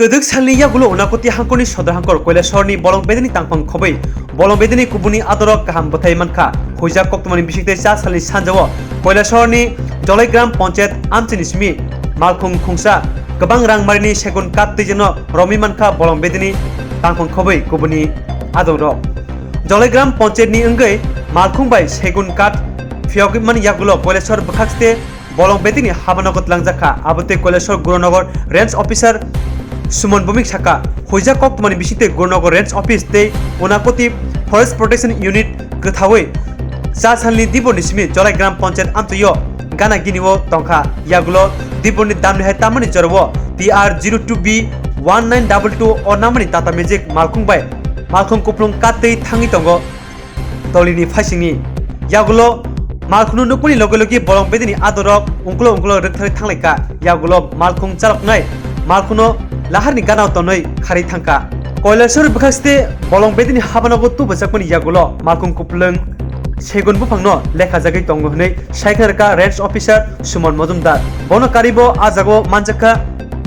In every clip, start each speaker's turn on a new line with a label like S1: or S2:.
S1: Kedek salni yagulo unakoti hangkoni sodar hangkor koila shorni bolong bedeni tangpang khobai bolong bedeni kubuni adorok kaham bathai manka hoija koktomani bisikte cha salni sanjawo koila shorni jolaigram panchayat amchini simi malkhung khungsa gobang rangmarini segun kat tejeno romi manka bolong bedeni tangpang khobai kubuni adorok jolaigram panchayat ni engai malkhung bai segun kat fiogman yagulo koila shor bkhakste bolong bedeni habanagot langjaka abote koila shor guronogor range officer Suman Bumik Saka, Hoja Kokmani Bishite Gornogo Range Office Day, Onakoti Forest Protection Unit, Guthawe, Sasalni Dibo Nismi, Jolaigram Panchet Amtoyo, Gana Giniwo, Tonka, Yagulo, Diboni Damni Tamani Jorwo, PR02B 1922 or Namani Tata Magic, Malkung Bay, Malkung Kuplung Kate Tangitongo, Tolini Fashini, Yagulo, Malkunu Nupuni Logologi, Bolong Bedini Adorok, Uncle Tangleka, Yagulo, Malkung Chalok Night, Malkuno. Laharni ganau tonoi khari thangka koilasor bkhaste bolong bedini habanago tu basakmani yagulo malkung kuplung segun buphangno lekha jagai tongo hnei saikharka range officer Suman Mojumdar bono karibo ajago manjaka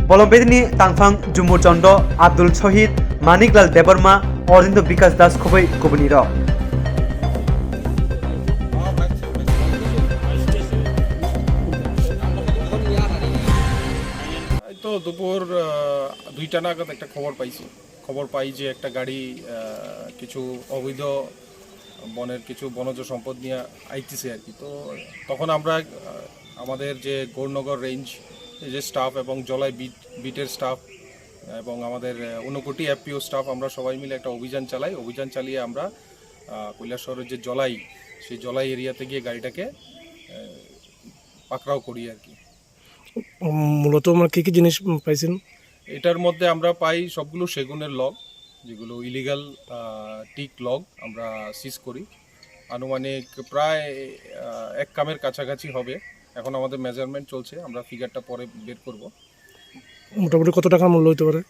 S1: bolong bedini tangphang Jumur Chondo Abdul Shahid Maniklal Deborma Orindo Bikas Das khobai kubuni ro
S2: তো দুপুর 2টা নাগাদ একটা খবর পাই যে একটা গাড়ি কিছু অবৈধ বনের কিছু বনজ সম্পদ নিয়ে আইতেছে আর কি। তো তখন আমরা আমাদের যে গৌরনগর রেঞ্জ যে স্টাফ এবং জলাই বিটের স্টাফ এবং আমাদের ঊনকোটি এফপিও স্টাফ আমরা সবাই মিলে একটা অভিযান চালিয়ে আমরা কৈলাসহরের যে জলাই সেই জলাই এরিয়াতে গিয়ে গাড়িটাকে পাকড়াও করি আর কি।
S3: মূলত আমরা কি জিনিস পাইছেন
S2: এটার মধ্যে আমরা পাই সবগুলো সেগুনের লগ যেগুলো ইলিগাল টিক লগ আমরা সিজ করি আনুমানিক প্রায় 1 কামের কাছাকাছি হবে। এখন আমাদের মেজারমেন্ট চলছে, আমরা ফিগারটা পরে বের করব।
S3: মোটামুটি কত টাকা মূল্য হতে পারে?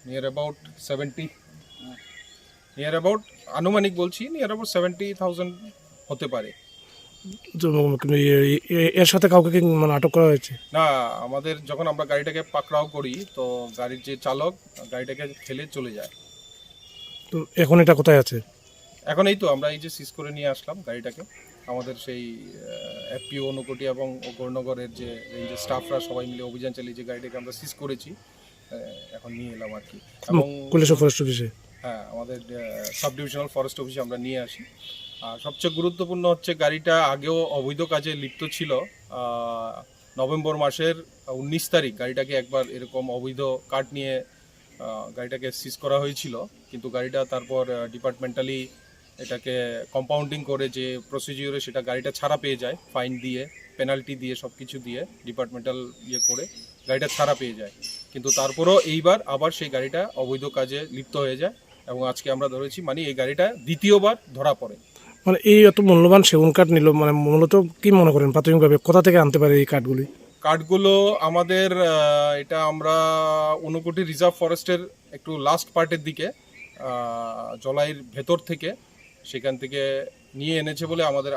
S2: নিয়ার অ্যাবাউট 70 নিয়ার অ্যাবাউট আনুমানিক বলছি নিয়ার অ্যাবাউট 70,000 হতে পারে।
S3: এর সাথে কাউকে কি মানে আটক করা হয়েছে?
S2: না, আমাদের যখন আমরা গাড়িটাকে পাকড়াও করি তো গাড়ির যে চালক গাড়িটাকে ফেলে চলে যায়।
S3: তো এখন এটা কোথায় আছে?
S2: এখন এই তো আমরা এই যে সিজ করে নিয়ে আসলাম গাড়িটাকে, আমাদের সেই এফপিও ঊনকোটি এবং গৌরনগরের যে স্টাফরা সবাই মিলে অভিযান চালিয়ে যে গাড়িটাকে আমরা সিজ করেছি এখন নিয়ে এলাম আর কি। এবং
S3: কৈলাসহর ফরেস্ট অফিসে,
S2: হ্যাঁ, আমাদের সাব ডিভিশনাল ফরেস্ট অফিসে আমরা নিয়ে আসি। আর সবচেয়ে গুরুত্বপূর্ণ হচ্ছে গাড়িটা আগেও অবৈধ কাজে লিপ্ত ছিল। নভেম্বর মাসের 19 তারিখ গাড়িটাকে একবার এরকম অবৈধ কাঠ নিয়ে গাড়িটাকে সিজ করা হয়েছিল, কিন্তু গাড়িটা তারপর ডিপার্টমেন্টালি এটাকে কম্পাউন্ডিং করে যে প্রসিজিওরে সেটা গাড়িটা ছাড়া পেয়ে যায়, ফাইন দিয়ে পেনাল্টি দিয়ে সব কিছু দিয়ে ডিপার্টমেন্টাল করে গাড়িটা ছাড়া পেয়ে যায়। কিন্তু তারপরও এইবার আবার সেই গাড়িটা অবৈধ কাজে লিপ্ত হয়ে যায় এবং আজকে আমরা ধরেছি, মানে এই গাড়িটা দ্বিতীয়বার ধরা পড়ে।
S3: মানে এই এত মূল্যবান সেগুন কাঠ নিল, মানে মূলত কি মনে করেন প্রাথমিকভাবে কোথা থেকে আনতে পারে এই
S2: কাঠগুলো? আমাদের এটা আমরা ঊনকোটি রিজার্ভ ফরেস্টের একটু লাস্ট পার্টের দিকে জলাইয়ের ভেতর থেকে সেখান থেকে নিয়ে এনেছে বলে আমাদের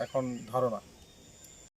S2: এখন ধারণা।